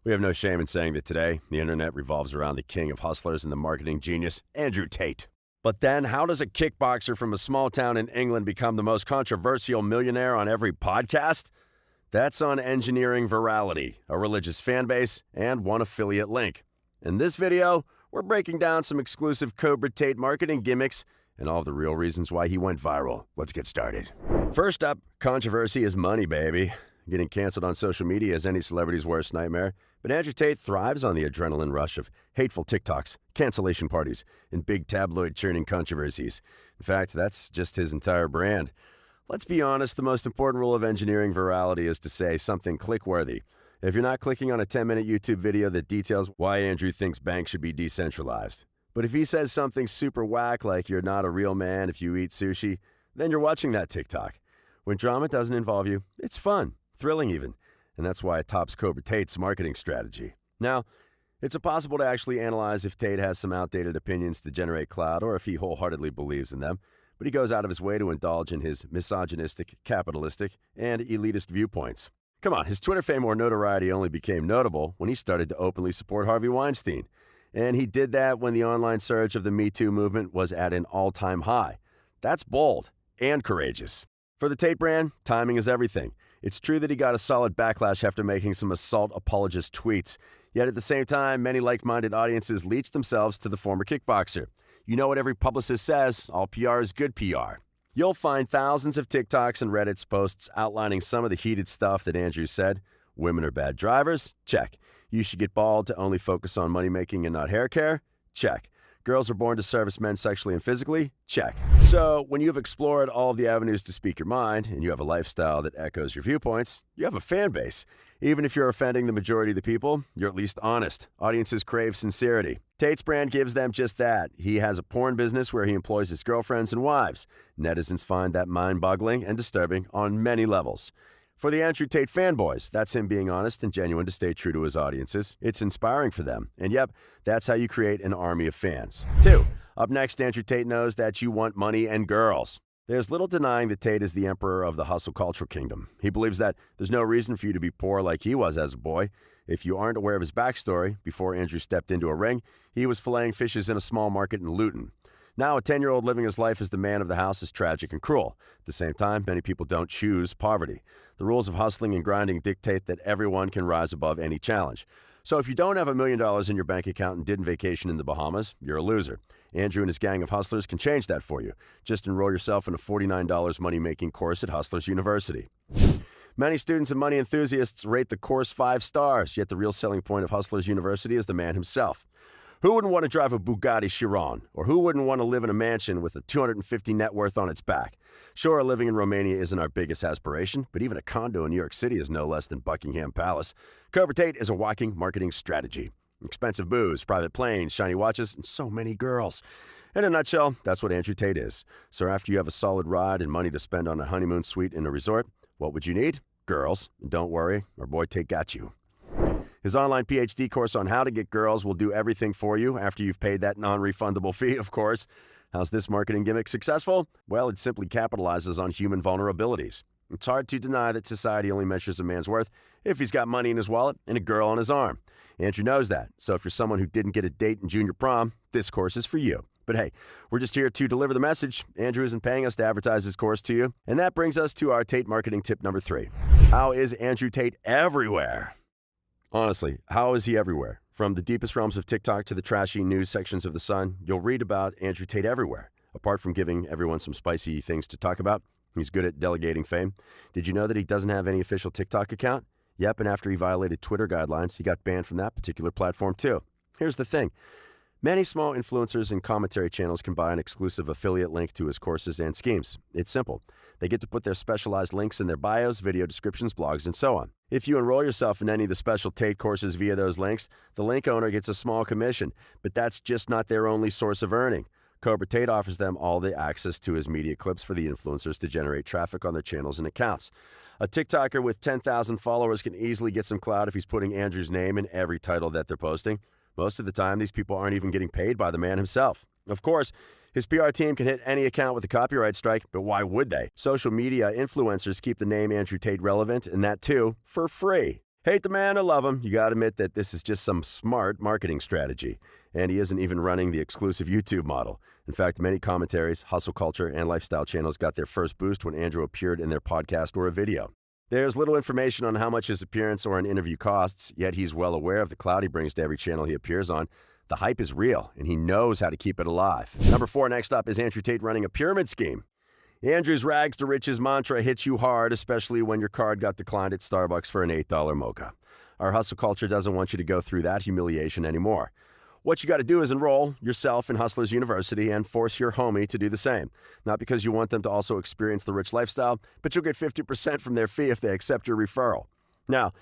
We have no shame in saying that today, the internet revolves around the king of hustlers and the marketing genius, Andrew Tate. But then, how does a kickboxer from a small town in England become the most controversial millionaire on every podcast? That's on Engineering Virality, a religious fan base, and one affiliate link. In this video, we're breaking down some exclusive Cobra Tate marketing gimmicks and all the real reasons why he went viral. Let's get started. First up, controversy is money, baby. Getting canceled on social media is any celebrity's worst nightmare, but Andrew Tate thrives on the adrenaline rush of hateful TikToks, cancellation parties, and big tabloid-churning controversies. In fact, that's just his entire brand. Let's be honest, the most important rule of engineering virality is to say something click-worthy. If you're not clicking on a 10-minute YouTube video that details why Andrew thinks banks should be decentralized. But if he says something super whack like you're not a real man if you eat sushi, then you're watching that TikTok. When drama doesn't involve you, it's fun, thrilling even. And that's why it tops Cobra Tate's marketing strategy. Now, it's impossible to actually analyze if Tate has some outdated opinions to generate clout or if he wholeheartedly believes in them, but he goes out of his way to indulge in his misogynistic, capitalistic, and elitist viewpoints. Come on, his Twitter fame or notoriety only became notable when he started to openly support Harvey Weinstein. And he did that when the online surge of the Me Too movement was at an all-time high. That's bold and courageous. For the Tate brand, timing is everything. It's true that he got a solid backlash after making some assault apologist tweets. Yet at the same time, many like-minded audiences leached themselves to the former kickboxer. You know what every publicist says, all PR is good PR. You'll find thousands of TikToks and Reddit's posts outlining some of the heated stuff that Andrew said. Women are bad drivers? Check. You should get bald to only focus on money-making and not hair care? Check. Girls are born to service men sexually and physically? Check. So, when you've explored all of the avenues to speak your mind, and you have a lifestyle that echoes your viewpoints, you have a fan base. Even if you're offending the majority of the people, you're at least honest. Audiences crave sincerity. Tate's brand gives them just that. He has a porn business where he employs his girlfriends and wives. Netizens find that mind-boggling and disturbing on many levels. For the Andrew Tate fanboys, that's him being honest and genuine to stay true to his audiences. It's inspiring for them. And yep, that's how you create an army of fans. 2. Up next, Andrew Tate knows that you want money and girls. There's little denying that Tate is the emperor of the hustle culture kingdom. He believes that there's no reason for you to be poor like he was as a boy. If you aren't aware of his backstory, before Andrew stepped into a ring, he was filleting fishes in a small market in Luton. Now, a 10-year-old living his life as the man of the house is tragic and cruel. At the same time, many people don't choose poverty. The rules of hustling and grinding dictate that everyone can rise above any challenge. So if you don't have $1 million in your bank account and didn't vacation in the Bahamas, you're a loser. Andrew and his gang of hustlers can change that for you. Just enroll yourself in a $49 money-making course at Hustlers University. Many students and money enthusiasts rate the course 5 stars, yet the real selling point of Hustlers University is the man himself. Who wouldn't want to drive a Bugatti Chiron? Or who wouldn't want to live in a mansion with a 250 net worth on its back? Sure, living in Romania isn't our biggest aspiration, but even a condo in New York City is no less than Buckingham Palace. Cobra Tate is a walking marketing strategy. Expensive booze, private planes, shiny watches, and so many girls. In a nutshell, that's what Andrew Tate is. So after you have a solid ride and money to spend on a honeymoon suite in a resort, what would you need? Girls. And don't worry, our boy Tate got you. His online PhD course on how to get girls will do everything for you after you've paid that non-refundable fee, of course. How's this marketing gimmick successful? Well, it simply capitalizes on human vulnerabilities. It's hard to deny that society only measures a man's worth if he's got money in his wallet and a girl on his arm. Andrew knows that, so if you're someone who didn't get a date in junior prom, this course is for you. But hey, we're just here to deliver the message. Andrew isn't paying us to advertise his course to you. And that brings us to our Tate marketing tip number 3. How is Andrew Tate everywhere? Honestly, how is he everywhere? From the deepest realms of TikTok to the trashy news sections of The Sun, you'll read about Andrew Tate everywhere. Apart from giving everyone some spicy things to talk about, he's good at delegating fame. Did you know that he doesn't have any official TikTok account? Yep, and after he violated Twitter guidelines, he got banned from that particular platform too. Here's the thing. Many small influencers and commentary channels can buy an exclusive affiliate link to his courses and schemes. It's simple. They get to put their specialized links in their bios, video descriptions, blogs, and so on. If you enroll yourself in any of the special Tate courses via those links, the link owner gets a small commission, but that's just not their only source of earning. Cobra Tate offers them all the access to his media clips for the influencers to generate traffic on their channels and accounts. A TikToker with 10,000 followers can easily get some clout if he's putting Andrew's name in every title that they're posting. Most of the time, these people aren't even getting paid by the man himself. Of course, his PR team can hit any account with a copyright strike, but why would they? Social media influencers keep the name Andrew Tate relevant, and that too, for free. Hate the man or love him, you gotta admit that this is just some smart marketing strategy. And he isn't even running the exclusive YouTube model. In fact, many commentaries, hustle culture, and lifestyle channels got their first boost when Andrew appeared in their podcast or a video. There's little information on how much his appearance or an interview costs, yet he's well aware of the clout he brings to every channel he appears on. The hype is real, and he knows how to keep it alive. Number 4, next up, is Andrew Tate running a pyramid scheme. Andrew's rags to riches mantra hits you hard, especially when your card got declined at Starbucks for an $8 mocha. Our hustle culture doesn't want you to go through that humiliation anymore. What you got to do is enroll yourself in Hustlers University and force your homie to do the same. Not because you want them to also experience the rich lifestyle, but you'll get 50% from their fee if they accept your referral. Now,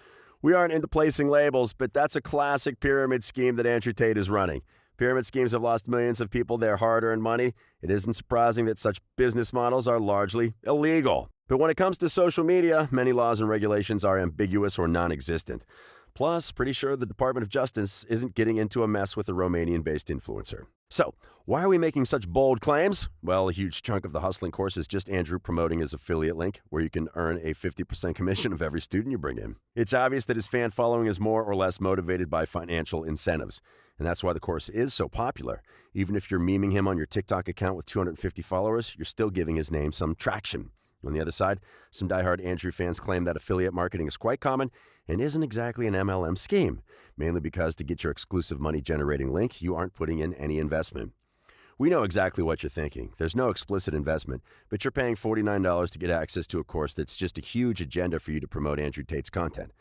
we aren't into placing labels, but that's a classic pyramid scheme that Andrew Tate is running. Pyramid schemes have lost millions of people their hard-earned money. It isn't surprising that such business models are largely illegal. But when it comes to social media, many laws and regulations are ambiguous or non-existent. Plus, pretty sure the Department of Justice isn't getting into a mess with a Romanian-based influencer. So, why are we making such bold claims? Well, a huge chunk of the hustling course is just Andrew promoting his affiliate link, where you can earn a 50% commission of every student you bring in. It's obvious that his fan following is more or less motivated by financial incentives, and that's why the course is so popular. Even if you're memeing him on your TikTok account with 250 followers, you're still giving his name some traction. On the other side, some diehard Andrew fans claim that affiliate marketing is quite common and isn't exactly an MLM scheme, mainly because to get your exclusive money-generating link, you aren't putting in any investment. We know exactly what you're thinking. There's no explicit investment, but you're paying $49 to get access to a course that's just a huge agenda for you to promote Andrew Tate's content.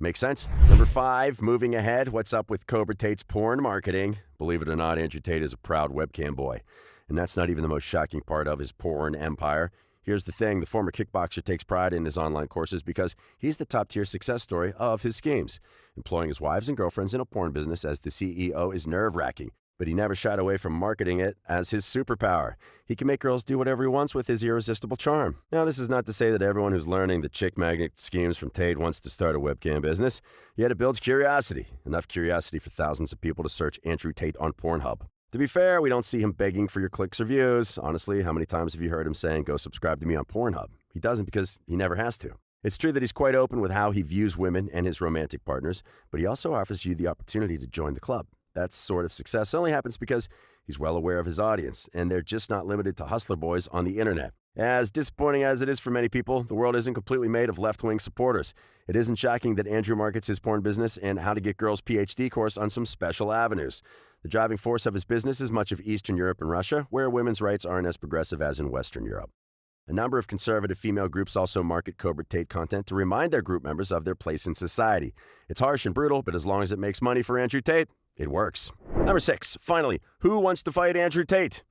Make sense? Number 5, moving ahead, what's up with Cobra Tate's porn marketing? Believe it or not, Andrew Tate is a proud webcam boy. And that's not even the most shocking part of his porn empire. Here's the thing, the former kickboxer takes pride in his online courses because he's the top-tier success story of his schemes. Employing his wives and girlfriends in a porn business as the CEO is nerve-wracking, but he never shied away from marketing it as his superpower. He can make girls do whatever he wants with his irresistible charm. Now, this is not to say that everyone who's learning the chick magnet schemes from Tate wants to start a webcam business, yet it builds curiosity, enough curiosity for thousands of people to search Andrew Tate on Pornhub. To be fair, we don't see him begging for your clicks or views. Honestly, how many times have you heard him saying, go subscribe to me on Pornhub? He doesn't because he never has to. It's true that he's quite open with how he views women and his romantic partners, but he also offers you the opportunity to join the club. That sort of success only happens because he's well aware of his audience, and they're just not limited to hustler boys on the internet. As disappointing as it is for many people, the world isn't completely made of left-wing supporters. It isn't shocking that Andrew markets his porn business and how to get girls PhD course on some special avenues. The driving force of his business is much of Eastern Europe and Russia, where women's rights aren't as progressive as in Western Europe. A number of conservative female groups also market Cobra Tate content to remind their group members of their place in society. It's harsh and brutal, but as long as it makes money for Andrew Tate, it works. Number 6, finally, who wants to fight Andrew Tate?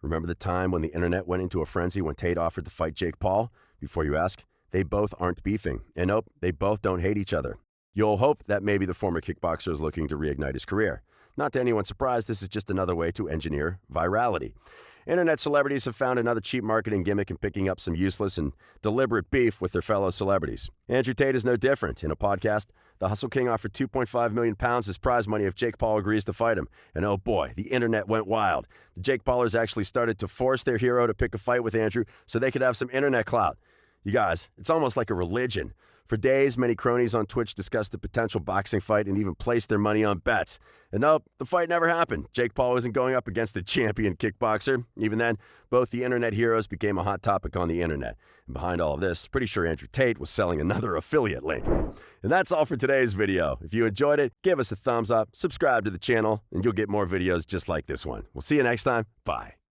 Remember the time when the internet went into a frenzy when Tate offered to fight Jake Paul? Before you ask, they both aren't beefing. And nope, they both don't hate each other. You'll hope that maybe the former kickboxer is looking to reignite his career. Not to anyone's surprise, this is just another way to engineer virality. Internet celebrities have found another cheap marketing gimmick in picking up some useless and deliberate beef with their fellow celebrities. Andrew Tate is no different. In a podcast, the Hustle King offered £2.5 million as prize money if Jake Paul agrees to fight him. And oh boy, the internet went wild. The Jake Paulers actually started to force their hero to pick a fight with Andrew so they could have some internet clout. You guys, it's almost like a religion. For days, many cronies on Twitch discussed the potential boxing fight and even placed their money on bets. And nope, the fight never happened. Jake Paul wasn't going up against the champion kickboxer. Even then, both the internet heroes became a hot topic on the internet. And behind all of this, pretty sure Andrew Tate was selling another affiliate link. And that's all for today's video. If you enjoyed it, give us a thumbs up, subscribe to the channel, and you'll get more videos just like this one. We'll see you next time. Bye.